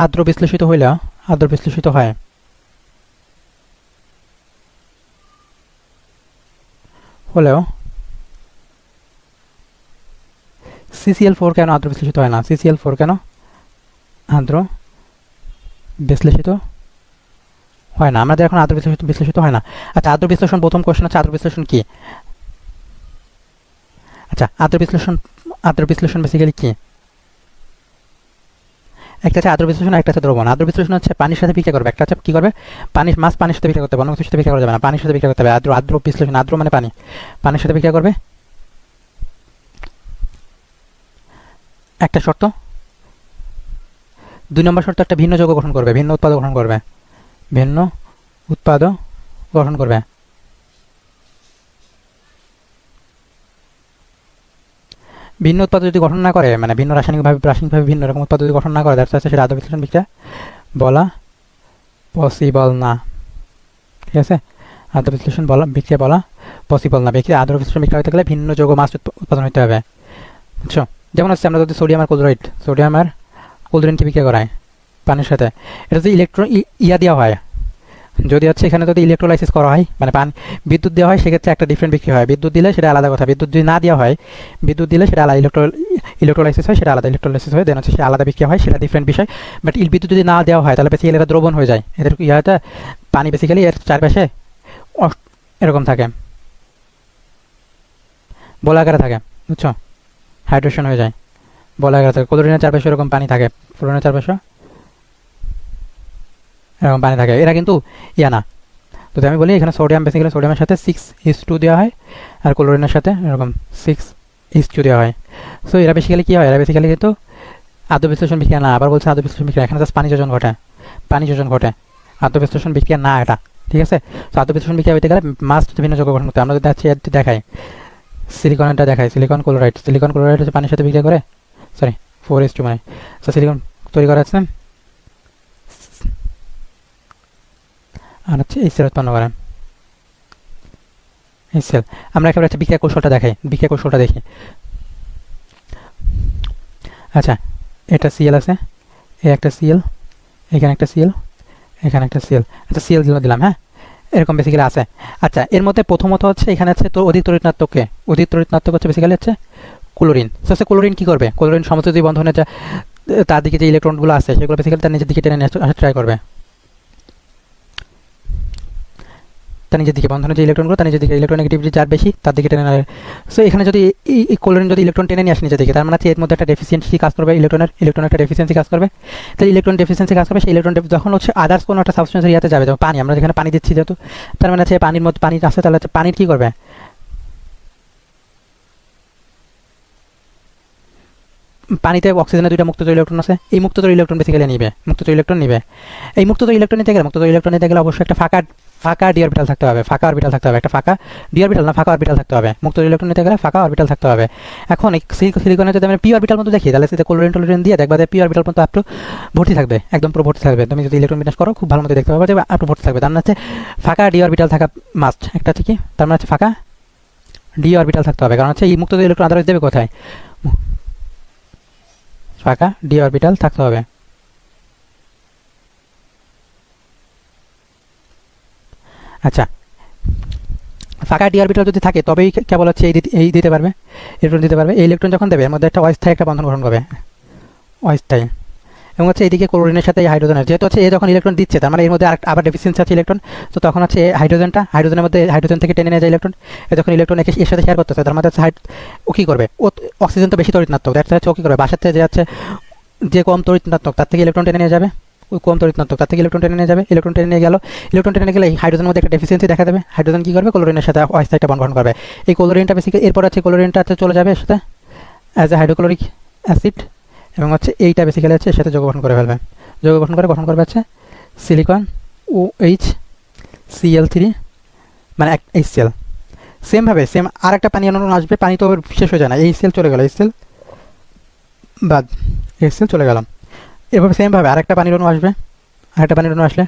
আর্দ্র বিশ্লেষিত হইলে আর্দ্র বিশ্লেষিত হয় হলেও CCl4 কেন আর্দ্র বিশ্লেষিত হয় না? CCl4 কেন আর্দ্র বিশ্লেষিত হয় না? আমাদের এখন আর্দ্র বিশ্লেষিত হয় না। আচ্ছা, আর্দ্র বিশ্লেষণ, প্রথম কোশ্চেন হচ্ছে আর্দ্র বিশ্লেষণ কি? আচ্ছা, আর্দ্র বিশ্লেষণ বেসিক্যালি কি? একটা হচ্ছে আর্দ্র বিশ্লেষণ, একটা হচ্ছে দ্রবণ। আর্দ্র বিশ্লেষণ হচ্ছে পানির সাথে বিক্রিয়া করবে, একটা হচ্ছে কি করবে, মাছ পানির সাথে বিক্রিয়া করতে হবে, অন্য কিছুর সাথে বিক্রিয়া করা যাবে না, পানির সাথে বিক্রিয়া করতে হবে। আর্দ্র বিশ্লেষণ, আর্দ্র মানে পানি, পানির সাথে বিক্রিয়া করবে। একটা শর্ত, 2 নম্বর শর্ত, একটা ভিন্ন যৌগ গঠন করবে, ভিন্ন উৎপাদ গঠন করবে, ভিন্ন উৎপাদ গঠন করবে। ভিন্ন উৎপাদ যদি গঠন না করে, মানে ভিন্ন রাসায়নিকভাবে ভিন্ন রকম উৎপাদ যদি গঠন না করে, তাহলে সেটা আর্দ্র বিশ্লেষণ বিক্রিয়া বলা পসিবল না। ঠিক আছে, আর্দ্র বিশ্লেষণ বিক্রিয়া বলা পসিবল না। আর্দ্র বিশ্লেষণ বিক্রিয়া হতে গেলে ভিন্ন যৌগ মাছ উৎপাদন হতে হবে, বুঝছো? যেমন হচ্ছে আমরা যদি সোডিয়াম আর ক্লোরাইডকে বিক্রিয়া করাই পানির সাথে, এটা যদি ইলেকট্রন দেওয়া হয়, যদি হচ্ছে এখানে যদি ইলেকট্রোলাইসিস করা হয়, মানে বিদ্যুৎ দেওয়া হয়, সেক্ষেত্রে একটা ডিফারেন্ট বিক্রিয়া হয়। বিদ্যুৎ দিলে সেটা আলাদা কথা, বিদ্যুৎ যদি না দেওয়া হয়, বিদ্যুৎ দিলে সেটা আলাদা ইলেকট্রোলাইসিস হয়, সেটা আলাদা ইলেকট্রোলাইসিস হয়, দেন হচ্ছে সেটা আলাদা বিক্রিয়া হয়, সেটা ডিফারেন্ট বিষয়। বাট বিদ্যুৎ যদি না দেওয়া হয়, তাহলে বেসিক্যালি এটা দ্রবণ হয়ে যায়। এদের ইয়াটা পানি বেসিক্যালি এর চারপাশে এরকম থাকে, বলাকারে থাকে, বুঝছো? হাইড্রেশন হয়ে যায়, বলাকারে থাকে। ক্লোরিনের চারপাশে এরকম পানি থাকে, ফ্লোরিনের চারপাশে এরকম পানি থাকে। এরা কিন্তু ইয়া না। যদি আমি বলি এখানে সোডিয়াম, বেসিক্যালি সোডিয়ামের সাথে 6:2 দেওয়া হয়, আর ক্লোরিনের সাথে এরকম 6:2 দেওয়া হয়। সো এরা বেসিক্যালি কী হয়, এরা বেসিক্যালি কিন্তু আদ্র বিশ্লেষণ বিক্রিয়া না। আবার বলছে আদ্র বিশ্লেষণ বিক্রিয়া, এখানে জাস্ট পানি যোজন ঘটে, আদ্র বিশ্লেষণ বিক্রিয়া না এটা। ঠিক আছে, তো আদ্র বিশ্লেষণ বিক্রিয়া হইতে গেলে মাস্ট ভিন্ন যৌগ গঠন করতে। আমরা যদি দেখাই সিলিকনটা দেখাই, সিলিকন ক্লোরাইড হচ্ছে পানির সাথে বিক্রিয়া করে, সরি 4:2 মানে, তো সিলিকন তৈরি করা হচ্ছে আর হচ্ছে HCl উৎপন্ন করে, HCl। আমরা একেবারে একটা বিক্রিয়া কৌশলটা দেখি। আচ্ছা, এটা Cl আছে, একটা Cl, এখানে একটা Cl, এখানে একটা Cl। আচ্ছা, Cl দিলাম, হ্যাঁ, এরকম বেসিক্যালি আছে। আচ্ছা, এর মধ্যে প্রথমত হচ্ছে এখানে আছে তো অধিক তড়িৎ হচ্ছে বেসিক্যালি হচ্ছে ক্লোরিন। হচ্ছে ক্লোরিন কি করবে, ক্লোরিন সমযোজী বন্ধনে তার দিকে যে ইলেকট্রনগুলো আছে, সেগুলো বেসিক্যালি তার নিজের দিকে টেনে নিয়ে আসার ট্রাই করবে। তার নিজের দিকে বন্ধনের যে ইলেকট্রনগুলো, তার নিজের দিকে ইলেকট্রোনেগেটিভিটি যার বেশি, তার দিকে টেনে নেবে। সো এখানে যদি এই ক্লোরিন যদি ইলেকট্রন টেনে নিয়ে আসে নিজের দিকে, তার মানে এর মধ্যে একটা ডেফিসিয়েন্সি কাজ করবে, ইলেকট্রন একটা ডেফিসিয়েন্সি কাজ করবে। তাই ইলেকট্রন ডেফিসিয়েন্সি কাজ করবে, সেই ইলেকট্রন যখন হচ্ছে আদার্স কোনো একটা সাবস্টেন্সের ইয়াতে যাবে, যেমন পানি, আমরা যেখানে পানি দিচ্ছি যেহেতু, তার মানে হচ্ছে পানির মধ্যে পানি আসে, তাহলে হচ্ছে পানির কী করবে, পানিতে অক্সিজেনের 2টা মুক্ত ইলেকট্রন আছে, এই মুক্ত ইলেকট্রন বেসিক্যালি নিবে, এই মুক্ত ইলেকট্রন নিতে গেলে অবশ্যই একটা ফাঁকা ডি অরবিটাল থাকতে হবে, একটা ফাঁকা ডি অরবিটাল না, ফাঁকা অরবিটাল থাকতে হবে। মুক্ত ইলেকট্রন নিতে গেলে ফাঁকা অরবিটাল থাকতে হবে। এখন এই সিলিকনে যদি আমি পি অরবিটাল মতো দেখি, তাহলে সেটা ক্লোরিন দিয়ে দেখবা পি অরবিটাল মতো আপটু ভর্তি থাকবে, একদম পুরো ভর্তি থাকবে। তুমি যদি ইলেকট্রন বিন্যাস করো খুব ভালো মতো দেখতে পাবে যে আপটু ভর্তি থাকবে। তার মানে হচ্ছে ফাঁকা ডি অরবিটাল থাকা মাস্ট, একটা হচ্ছে কি, তার মানে হচ্ছে ফাঁকা ডি অরবিটাল থাকতে হবে। কারণ হচ্ছে এই মুক্ত ইলেকট্রন আদারওয়াইজ দেবে কোথায়, ফাঁকা ডি অরবিটাল থাকতে হবে। আচ্ছা, ফাঁকা ডি অরবিটাল যদি থাকে তবেই কেবল হচ্ছে এই দিতে পারবে, ইলেকট্রন দিতে পারবে। এই ইলেকট্রন যখন দেবে, এর মধ্যে একটা অস্থায়ী একটা বন্ধন গঠন করবে, অস্থায়ী। এবং হচ্ছে এইদিকে ক্লোরিনের সাথে এই হাইড্রোজেনের, যেহেতু হচ্ছে এ যখন ইলেকট্রন দিচ্ছে, তার মানে এর মধ্যে আবার ডেফিসিয়েন্সি আছে ইলেকট্রন, তো তখন হচ্ছে হাইড্রোজেনের মধ্যে হাইড্রোজেন থেকে টেনে নিয়ে যায় ইলেকট্রন। যখন ইলেকট্রন এর সাথে শেয়ার করতেছে, তার মধ্যে হচ্ছে ও কী করবে, ও অক্সিজেন তো বেশি তড়িৎনাত্মক, দেখা যাচ্ছে ও কী করবে, বাসার থেকে যে কম তড়িৎনাত্মক তার থেকে ইলেকট্রন টেনে নিয়ে যাবে, ওই কম তড়িৎনাত্মক তার থেকে ইলেকট্রন টেনে নিয়ে গেল। ইলেকট্রন টেনে গেলে হাইড্রোজেনের মধ্যে একটা ডেফিসিয়েন্সি দেখা দেবে। হাইড্রোজেন কী করবে, ক্লোরিনের সাথে অস্থায়ী একটা বন্ধন গঠন করবে। এই ক্লোরিনটা বেসিক্যালি এরপর হচ্ছে ক্লোরিনটা চলে যাবে এর সাথে অ্যাজ এ হাইড্রোক্লোরিক অ্যাসিড, এবং হচ্ছে এইটা বেসিক্যালি হচ্ছে এর সাথে যৌগ গঠন করে ফেলবে। যৌগ গঠন করবে হচ্ছে সিলিকন OH Cl3, মানে HCl। সেম আর একটা পানি অন্য আসবে, পানি তো শেষ হয়ে যায় না, HCl চলে গেল, HCl চলে গেল। এভাবে সেমভাবে আরেকটা পানির অণু আসবে, আসলে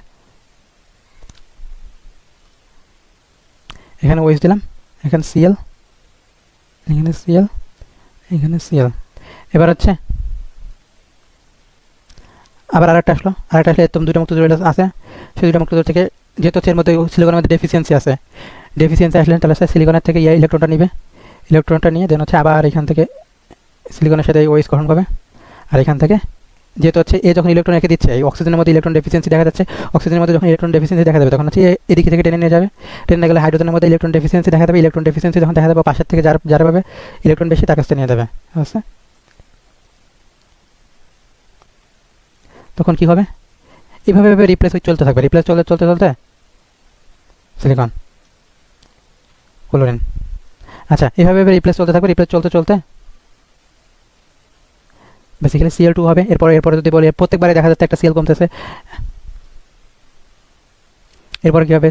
এখানে OH দিলাম, এখানে Cl, এখানে Cl। এবার হচ্ছে আবার আরেকটা আসলো, আরেকটা আসলে একদম দুইটা মুক্ত জোড় আছে, সেই দুইটা মুক্ত জোড় থেকে যেহেতু হচ্ছে এর মধ্যে সিলিকনের মধ্যে ডেফিসিয়েন্সি আছে, ডেফিসিয়েন্সি আসলে তাহলে সিলিকনের থেকে এই ইলেকট্রনটা নিবে, ইলেকট্রনটা নিয়ে দেন হচ্ছে আবার এখান থেকে সিলিকনের সাথে ওএইচ গঠন করবে। আর এখান থেকে যেহেতু হচ্ছে এ যখন ইলেকট্রন রেখে দিচ্ছে, এই অক্সিজেনের মধ্যে ইলেকট্রন ডেফিসিয়েন্সি দেখা যাচ্ছে, অক্সিজেনের মধ্যে যখন ইলেকট্রন ডেফিসিয়েন্সি দেখা যাবে তখন হচ্ছে এদিকে থেকে টেনে নিয়ে যাবে, টেনে গেলে হাইড্রোজেনের মধ্যে ইলেকট্রন ডেফিসিয়েন্সি দেখা যাবে, ইলেকট্রন ডেফিসিয়েন্সি যখন দেখা যাবে পাশের থেকে যার পাবে ইলেকট্রন বেশি তার কাছে নিয়ে যাবে, বুঝছে? তখন কি হবে, এইভাবে রিপ্লেস চলতে থাকবে, রিপ্লেস চলতে চলতে চলতে সিলিকন ক্লোরিন। আচ্ছা, এইভাবে রিপ্লেস চলতে থাকবে, রিপ্লেস চলতে চলতে বেসিক্যালি Cl2 হবে। এরপরে যদি বলি প্রত্যেকবারে দেখা যাচ্ছে একটা Cl কমতেছে, এরপরে কী হবে,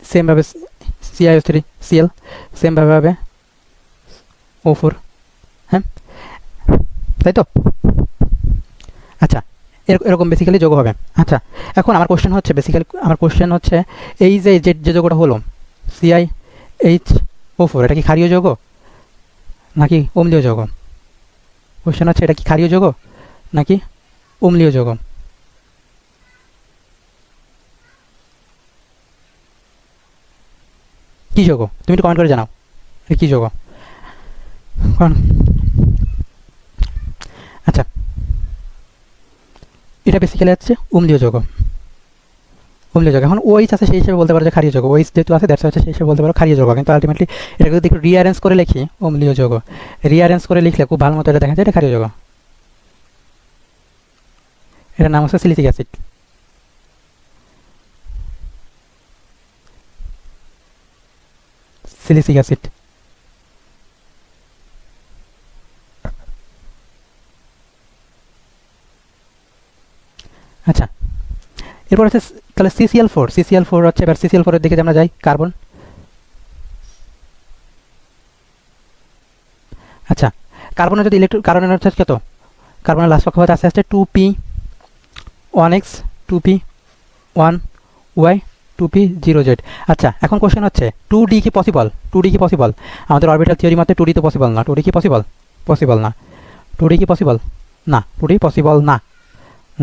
সেমভাবে CiO3 Cl, সেমভাবে হবে O4, হ্যাঁ তাই তো? আচ্ছা, এরকম বেসিক্যালি যোগ হবে। আচ্ছা, এখন আমার কোশ্চেন হচ্ছে এই যে যোগটা হলো CiHO4, এটা কি ক্ষারীয় যৌগ নাকি অম্লীয় যৌগ? কোশ্চেন হচ্ছে এটা কি ক্ষারীয় যৌগ নাকি অম্লীয় যৌগ? কি যৌগ তুমি একটু কমেন্ট করে জানাও, এটা কি যৌগ? আচ্ছা, এটা বেসিক্যালি হচ্ছে অম্লীয় যৌগ, অম্লীয় যৌগ। এখন OH আছে সেই হিসেবে বলতে পারো যে ক্ষারীয় যৌগ, OH যেহেতু আছে দ্যাটস হচ্ছে সেই হিসেবে বলতে পারো ক্ষারীয় যৌগ, কিন্তু আলটিমেটলি এটা যদি একটু রিঅ্যারেঞ্জ করে লিখি অম্লীয় যৌগ, রিঅ্যারেঞ্জ করে লিখলে খুব ভালো মতো এটা দেখা যায় এটা ক্ষারীয় যৌগ। এটার নাম হচ্ছে সিলিসিক অ্যাসিড। Silicic acid. আচ্ছা, এরপর হচ্ছে তাহলে CCl4 হচ্ছে, এবার CCl4 এর দিকে আমরা যাই, কার্বন। আচ্ছা, কার্বনের যদি কার্বনের হচ্ছে কত, কার্বনের লাস্ট কক্ষপথ আস্তে আস্তে 2p1x 2p1y 2p0z। আচ্ছা, এখন কোশ্চেন হচ্ছে 2d কি পসিবল? আমাদের অরবিটাল থিওরি মতে 2d তো পসিবল না, 2d কি পসিবল না, 2d কি পসিবল না, 2d পসিবল না,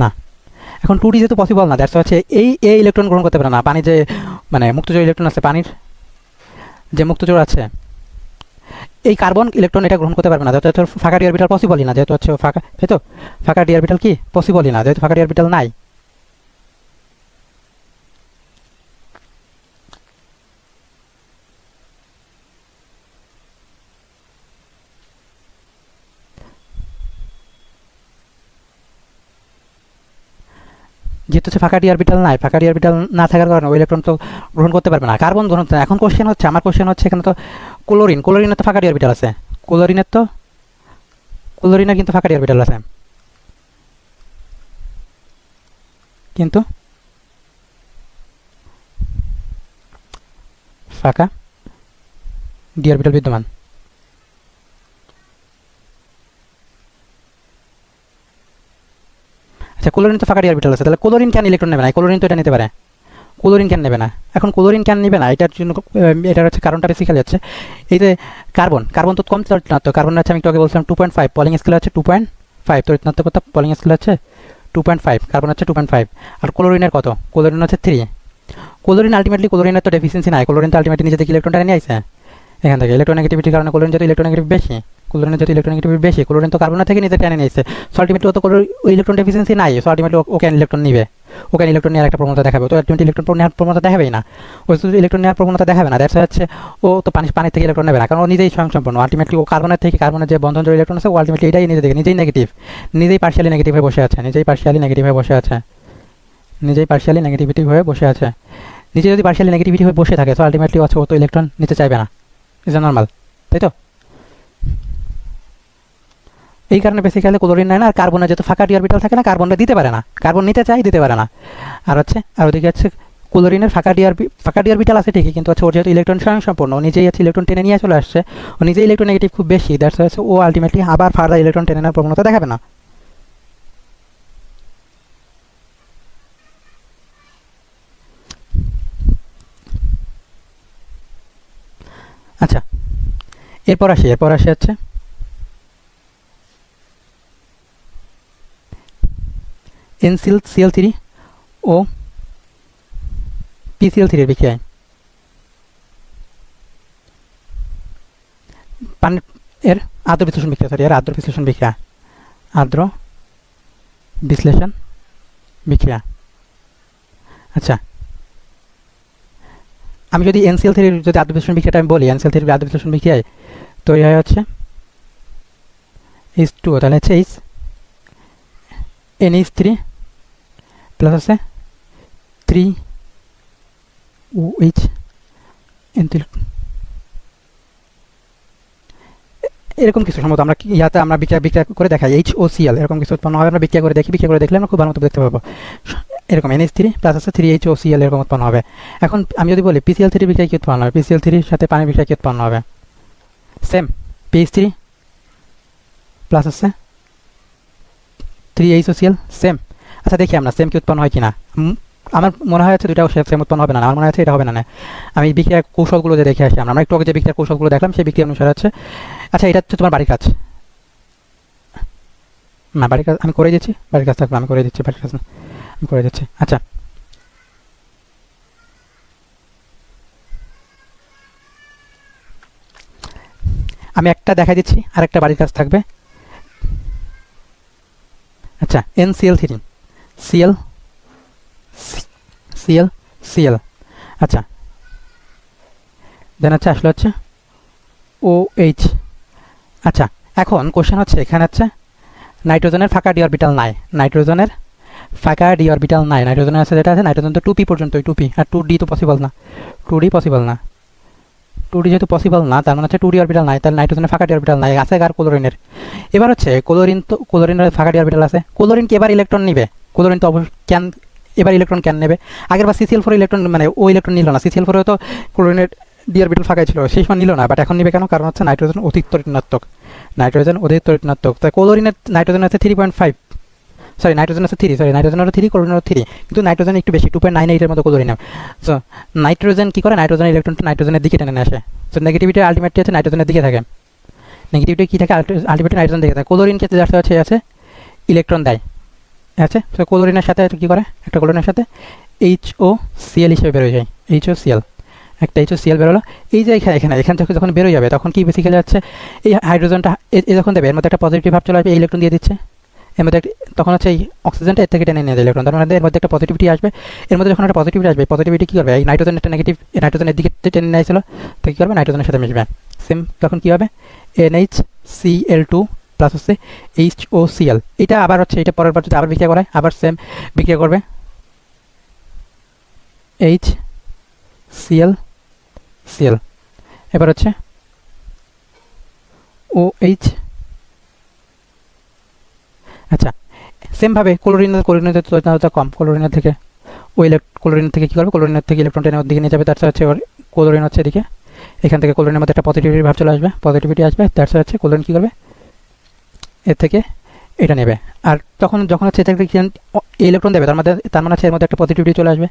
না। এখন 2d যেহেতু পসিবল না, দ্যাটস হচ্ছে এই ইলেকট্রন গ্রহণ করতে পারে না, পানি যে মানে মুক্তজোড় ইলেকট্রন আছে, পানির যে মুক্তজোড় আছে এই কার্বন ইলেকট্রন এটা গ্রহণ করতে পারবে না, যেহেতু ফাঁকা ডি অরবিটাল পসিবলই না, যেহেতু হচ্ছে ফাঁকা, তাই তো? ফাঁকা ডি অরবিটাল কি পসিবলই না, যেহেতু ফাঁকা ডি অরবিটাল নাই। যেহেতু হচ্ছে ফাঁকা ডি অরবিটাল নাই, ফাঁকা ডি অরবিটাল না থাকার কারণে ওই ইলেকট্রন তো গ্রহণ করতে পারবে না, কার্বন গ্রহণ করতে। এখন আমার কোশ্চেন হচ্ছে এখানে তো ক্লোরিনের তো ফাঁকা ডি অরবিটাল আছে, ক্লোরিনের কিন্তু ফাঁকা ডি অরবিটাল আছে, কিন্তু ফাঁকা ডি অরবিটাল বিদ্যমান। আচ্ছা, ক্লোরিন তো ফাঁকা ডি অরবিটাল আছে, তাহলে ক্লোরিন কেন ইলেকট্রন নেবে না? ক্লোরিন তো এটা নিতে পারে, ক্লোরিন কেন নেবে না? এখন ক্লোরিন কেন নেবে না, এটার জন্য এটার হচ্ছে কারণটা বেসিক্যালি হচ্ছে এই যে কার্বন তো কম তরিণাত্মক, কার্বন হচ্ছে আমি একটু আগে বলছিলাম 2.5, পলিং স্কেল হচ্ছে 2.5, তরিণাত্মকতা পলিং স্কেল হচ্ছে 2.5, কার্বন হচ্ছে 2.5, আর ক্লোরিনের কত? ক্লোরিন হচ্ছে 3। ক্লোরিনের তো ডেফিসিয়েন্সি নাই, ক্লোরিন তো আলটিমেটলি নিজে থেকে ইলেকট্রনটা নিয়ে আসে এখান থেকে, ইলেকট্রোনেগেটিভিটির কারণে ক্লোরিন যেহেতু ইলেকট্রোনেগেটিভ বেশি, ক্লোরিন তো কার্বনের থেকে নিজে টেনে নিয়েছে, সো আলটিমেটলি ও তো ইলেকট্রন ডেফিসিয়েন্সি নাই, সো আলটিমেটলি ওকে ইলেকট্রন নিবে, ওকে ইলেকট্রন নেওয়ার একটা প্রবণতা দেখাবে, তো আলটিমেটলি ইলেকট্রন নেওয়ার প্রবণতা দেখাবেই না, ও শুধু ইলেকট্রন নেওয়ার প্রবণতা দেখাবে না, দ্যাটস হচ্ছে ও তো পানির থেকে ইলেকট্রন নেবে না, কারণ ও নিজেই স্বয়ংসম্পূর্ণ, আলটিমেটলি ও কার্বনের যে বন্ধন জোড় ইলেকট্রন আছে ও আলটিমেটলি এটাই নিজেই নেগেটিভ, নিজেই পার্শিয়ালি নেগেটিভ হয়ে বসে আছে, নিজে যদি পার্শিয়ালি নেগেটিভিটি হয়ে বসে থাকে, তো আলটিমেটলি ও তো ইলেকট্রন নিতে চাইবে না, ইজ নর্মাল, তাই তো? এই কারণে বেসিক্যালি ক্লোরিন নেয় না, আর কার্বনের যেহেতু ফাঁকা ডি অরবিটাল থাকে না, কার্বনটা দিতে পারে না, কার্বন নিতে চাই দিতে পারে না, আর ওদিকে হচ্ছে ক্লোরিনের ফাঁকা ডি অরবিটাল আছে ঠিকই, কিন্তু ওর যেহেতু ইলেকট্রন স্বয়ংসম্পূর্ণ, ও নিজেই ইলেকট্রন টেনে নিয়ে চলে আসছে, ও নিজেই ইলেকট্রন নেগেটিভ খুব বেশি, দ্যাটস হচ্ছে ও আলটিমেটলি আবার ফার্দার ইলেকট্রন টেনে নেওয়ার প্রবণতা দেখাবে না। আচ্ছা, এরপর আসি হচ্ছে NCl3 ও PCl3 এর বিক্রিয়ায় পানির এর আদ্র বিশ্লেষণ বিক্রিয়া আদ্র বিশ্লেষণ বিক্রিয়া। আচ্ছা, আমি যদি NCl3 যদি আদ্র বিশ্লেষণ বিক্রিয়াটা আমি বলি, NCl3 আদ্র বিশ্লেষণ বিক্রিয়ায় তৈরি হয় হচ্ছে H2O, তাহলে হচ্ছে NH3 প্লাস আছে 3OH এরকম কিছু সম্ভবত আমরা ইয়াতে আমরা বিক্রিয়া করে দেখাই HOCl এরকম কিছু উৎপন্ন হবে। আমরা বিক্রিয়া করে দেখলে আমরা খুব ভালো মতো দেখতে পাবো। এরকম NH3 প্লাস আছে 3HOCl এরকম উৎপন্ন হবে। এখন আমি যদি বলি PCl3 বিক্রিয়া কি উৎপন্ন হবে, PCl3 এর সাথে পানির বিক্রিয়া কি উৎপন্ন হবে, সেম PH3 প্লাস আছে 3HOCl সেম। আচ্ছা, দেখি আমরা সেম কি উৎপন্ন হয় কিনা। আমার মনে হয় হচ্ছে দুইটাও সেম উৎপন্ন হবে না, আমার মনে হচ্ছে এটা হবে না। আমি বিক্রিয়ার কৌশলগুলো যে দেখে আসি, আমরা একটু আগে যে বিক্রিয়ার কৌশলগুলো দেখলাম সেই বিক্রিয়া অনুসারে হচ্ছে। আচ্ছা, এটা হচ্ছে তোমার বাড়ির কাজ না, বাড়ির কাজ আমি করে দিচ্ছি, বাড়ির কাজ থাকবে আমি করে দিচ্ছি, বাড়ির কাজ না আমি করে দিচ্ছি। আচ্ছা, আমি একটা দেখাই দিচ্ছি, আর একটা বাড়ির কাজ থাকবে। আচ্ছা, NCl3 Cl আচ্ছা, দেন হচ্ছে আসলে হচ্ছে OH। আচ্ছা, এখন কোশ্চেন হচ্ছে এখানে হচ্ছে নাইট্রোজেনের ফাঁকা ডি অরবিটাল নাই, নাইট্রোজেনের আছে যেটা আছে নাইট্রোজেন তো 2p পর্যন্ত, 2p আর 2d তো পসিবল না, 2d যেহেতু পসিবল না, তার মানে হচ্ছে 2d অরবিটাল নাই, তাহলে নাইট্রোজেনের ফাঁকা ডি অরবিটাল নাই, আছে আর ক্লোরিনের। এবার হচ্ছে ক্লোরিনের ফাঁকা ডি অরবিটাল আছে, ক্লোরিন কি এবার ইলেকট্রন নিবে? ক্লোরিন তো অবশ্যই এবার ইলেকট্রন কেন নেবে? আগের বার CCl4 ইলেকট্রন মানে ও ইলেকট্রন নিল না, CCl4 তো ক্লোরিনের ডি অরবিটাল ফাঁকাই ছিল, সেই সময় নিল না, বাট এখন নিবে কেন? কারণ হচ্ছে নাইট্রোজেন অধিক ঋণাত্মক, তাই ক্লোরিনের নাইট্রোজেন আছে 3.5, নাইট্রোজেন আছে 3, নাইট্রোজেন 3, ক্লোরিনের 3, কিন্তু নাইট্রোজেন একটু বেশি 2.98 এর মতো ক্লোরিন। সো নাইট্রোজেন কি করে? নাইট্রোজেন ইলেকট্রনটা নাইট্রোজেনের দিকে টেনে আসে। সো নেগেটিভিটি আলটিমেটলি হচ্ছে নাইট্রোজেনের দিকে থাকে, নেগেটিভিটি কি থাকে? আলটিমেটলি নাইট্রোজেন দিকে থাকে। ক্লোরিন ক্ষেত্রে যাচ্ছে হচ্ছে আছে ইলেকট্রন দেয় আছে, তো ক্লোরিনের সাথে কি করে? একটা ক্লোরিনের সাথে HOCl হিসেবে বেরোয় যায়, HOCl একটা HOCl বেরোলো। এই যে এখান থেকে যখন বেরোয় যাবে তখন কি বেসিক্যালি হচ্ছে এই হাইড্রোজেনটা যখন দেবে এর মধ্যে একটা পজিটিভ ভাব চলে আসবে, এই ইলেকট্রন দিয়ে দিচ্ছে এর মধ্যে, তখন হচ্ছে এই অক্সিজেনটা এর থেকে টেনে নিয়ে যায় ইলেকট্রন, তার মানে এর মধ্যে একটা পজিটিভিটি আসবে। এর মধ্যে যখন একটা পজিটিভিটি আসবে, পজিটিভিটি কী করবে? এই নাইট্রোজেন একটা নেগেটিভ, নাইট্রোজেনের দিকে টেনে নিয়েছিল, তো কী করবে? নাইট্রোজেনের সাথে মিশবে। সেম তখন কী হবে? NHCl2 প্লাস হচ্ছে HOCl। এটা আবার হচ্ছে এটা পরের বার যদি আবার বিক্রিয়া করায়, আবার সেম বিক্রিয়া করবে HCl এবার হচ্ছে OH। আচ্ছা, সেমভাবে ক্লোরিনের তরিণতা কম, ক্লোরিনের থেকে ক্লোরিনের থেকে কী করবে? ক্লোরিনের থেকে ইলেকট্রন টেনে ওর দিকে নিয়ে যাবে, তার সাথে হচ্ছে ক্লোরিন হচ্ছে এদিকে, এখান থেকে ক্লোরিনের মধ্যে একটা পজিটিভিটি ভাব চলে আসবে, পজিটিভিটি আসবে, তার সাথে হচ্ছে ক্লোরিন কী করবে? এর থেকে এটা নেবে, আর যখন হচ্ছে এটা ইলেকট্রন দেবে তার মানে হচ্ছে এর মধ্যে একটা পজিটিভিটি চলে আসবে।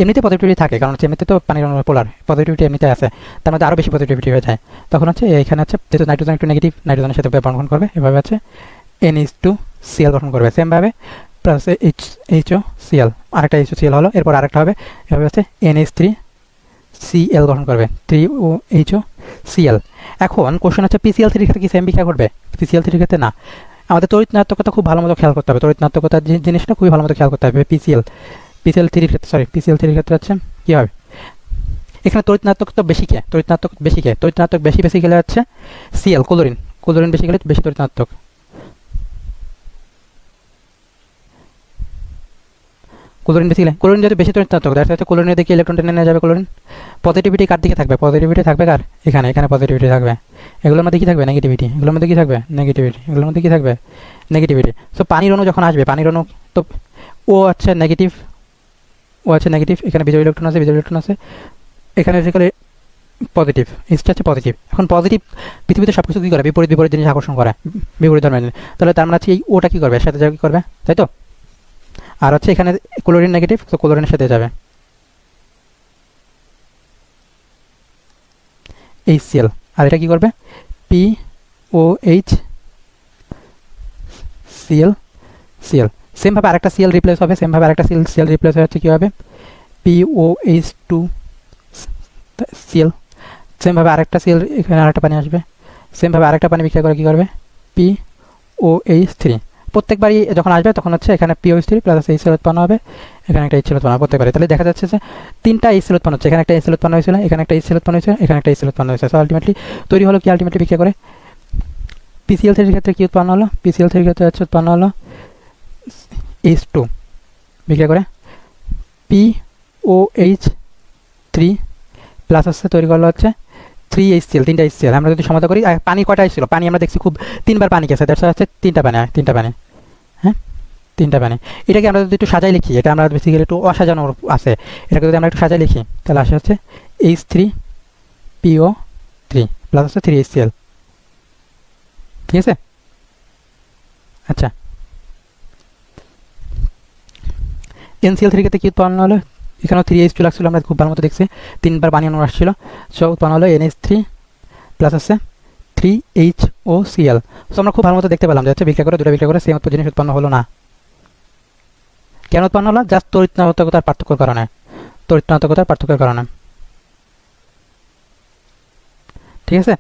এমনিতে পজিটিভিটি থাকে, কারণ হচ্ছে এমনিতে তো পানির অনু পোলার, পজিটিভিটি এমনিতে আছে, তার মধ্যে আরও বেশি পজিটিভিটি হয়ে যায়। তখন হচ্ছে এখানে হচ্ছে যেহেতু নাইট্রোজেন একটু নেগেটিভ, নাইট্রোজেনের সাথে বন্ধন করবে, এভাবে হচ্ছে NH2Cl গঠন করবে, সেমভাবে প্লাস HOCl, আরেকটা HOCl হলো, এরপর আরেকটা হবে, এভাবে হচ্ছে NH3Cl গঠন করবে, 3HOCl। এখন কোশ্চেন হচ্ছে PCl3 ক্ষেত্রে কি সেম বিক্রিয়া ঘটবে? PCl3 ক্ষেত্রে না, আমাদের তড়িৎ-ঋণাত্মকতা খুব ভালো মতো খেয়াল করতে হবে, তড়িৎ-ঋণাত্মকতার জিনিসটা খুবই ভালো মতো খেয়াল করতে হবে। PCl3 ক্ষেত্রে হচ্ছে কী হবে? এখানে তড়িৎ-ঋণাত্মকতা বেশি কে? তড়িৎ-ঋণাত্মক বেশি গেলে হচ্ছে Cl, ক্লোরিন বেশি গেলে বেশি তড়িৎ-ঋণাত্মক। ক্লোরিন যদি বেশি তড়িৎ-ঋণাত্মক, দেখা যাচ্ছে ক্লোরিনের দিকে ইলেকট্রন টেনে নিয়ে যাবে। ক্লোরিন পজিটিভিটি কার দিকে থাকবে? পজিটিভিটি থাকবে কার? এখানে পজিটিভিটি থাকবে, এগুলোর মধ্যে কি থাকবে? নেগেটিভিটি, এগুলোর মধ্যে কি থাকবে? নেগেটিভিটি, এগুলোর মধ্যে কি থাকবে? নেগেটিভিটি। সো পানির অণু যখন আসবে, পানির অণু তো ও আছে নেগেটিভ, এখানে বিজোড় ইলেকট্রন আছে, এখানে বেসিক্যালি পজিটিভ, এইচটা হচ্ছে পজিটিভ। এখন পজিটিভ পৃথিবীতে সব কিছু কী করে? বিপরীত জিনিস আকর্ষণ করে, বিপরীত ধর্মের জিনিস। তাহলে তার মানে হচ্ছে এই ওটা কী করবে? এর সাথে যাবে, কী করবে? তাই তো। আর হচ্ছে এখানে ক্লোরিন নেগেটিভ, তো ক্লোরিনের সাথে যাবে HCl, আর এটা কী করবে? POH Cl সেমভাবে আরেকটা সিএল রিপ্লেস হবে, সেমভাবে আরেকটা সিএল রিপ্লেস হয়ে হচ্ছে কী হবে, POH2 সিএল। সেমভাবে আরেকটা সিএল, এখানে আরেকটা পানি আসবে, সেমভাবে আরেকটা পানি বিক্রিয়া করে কী করবে, POH3। প্রত্যেকবারই যখন আসবে তখন হচ্ছে এখানে POH3 প্লাস HCl উৎপন্ন হবে, এখানে একটা HCl উৎপন্ন হবে প্রত্যেকবারই। তাহলে দেখা যাচ্ছে যে 3টা HCl উৎপন্ন হচ্ছে, এখানে একটা HCl উৎপন্ন হয়েছিল, এখানে একটা HCl উৎপন্ন হয়েছে, এখানে একটা HCl উৎপন্ন হয়েছে। সো আলটিমেটলি তৈরি হলো কি, আলটিমেটলি বিক্রিয়া করে PCl3 এর ক্ষেত্রে কী উৎপন্ন হলো, PCl3 এর ক্ষেত্রে হচ্ছে উৎপন্ন হলো H2 বিক্রিয়া করে POH3 প্লাস হচ্ছে তৈরি করলো হচ্ছে 3HCl, 3টা HCl। আমরা যদি সমাধান করি, পানি কয়টা এসেছিল, পানি আমরা দেখছি খুব 3বার পানি গেছে, দ্যাটস হচ্ছে 3টা পানি, 3টা পানি, হ্যাঁ 3টা পানি। এটাকে আমরা যদি একটু সাজাই লিখি, এটা আমরা বেসিক্যালি একটু অসাজানো আছে, এটাকে যদি আমরা একটু সাজাই লিখি তাহলে আসে হচ্ছে H3PO3 প্লাস হচ্ছে 3HCl। ঠিক আছে? আচ্ছা, NCl3 ক্ষেত্রে কি উৎপন্ন হলো, এখানেও 3H2 লাগছিল, আমরা খুব ভালো মতো দেখছি, 3বার পানি অনু আসছিল। সো উৎপন্ন হলো NH3 প্লাস হচ্ছে 3HOCl। সো আমরা খুব ভালো মতো দেখতে পেলাম যে হচ্ছে বিক্রিয়া করে, দুটো বিক্রিয়া করে সেম জিনিস উৎপন্ন হলো না। কেন উৎপন্ন হলো? জাস্ট তড়িৎ-নাটকতার পার্থক্যের কারণে, তড়িৎ-নাটকতার পার্থক্যের কারণে। ঠিক আছে?